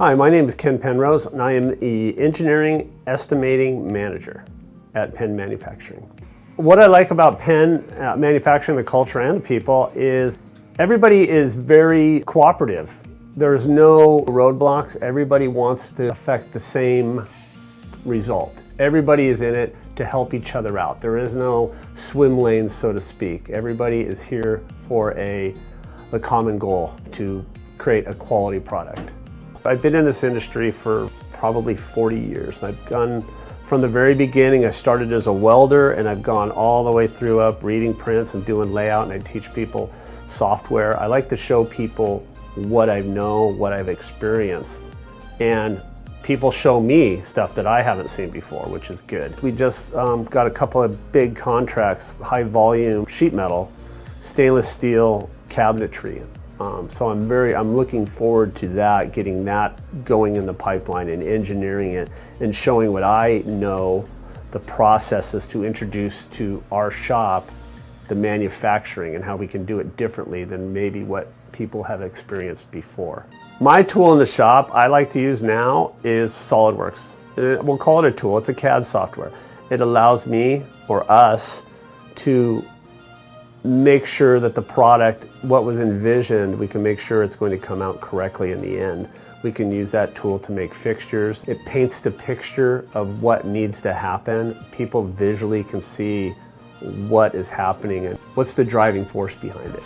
Hi, my name is Ken Penrose, and I am the Engineering Estimating Manager at Penn Manufacturing. What I like about Penn Manufacturing, the culture and the people, is everybody is very cooperative. There's no roadblocks. Everybody wants to affect the same result. Everybody is in it to help each other out. There is no swim lanes, so to speak. Everybody is here for the common goal to create a quality product. I've been in this industry for probably 40 years. I've gone from the very beginning. I started as a welder, and I've gone all the way through up reading prints and doing layout, and I teach people software. I like to show people what I know, what I've experienced, and people show me stuff that I haven't seen before, which is good. We just got a couple of big contracts, high volume sheet metal, stainless steel cabinetry. So I'm looking forward to that, getting that going in the pipeline and engineering it and showing what I know, the processes to introduce to our shop, the manufacturing, and how we can do it differently than maybe what people have experienced before. My tool in the shop I like to use now is SolidWorks. We'll call it a tool, it's a CAD software. It allows me or us to make sure that the product, what was envisioned, we can make sure it's going to come out correctly in the end. We can use that tool to make fixtures. It paints the picture of what needs to happen. People visually can see what is happening and what's the driving force behind it.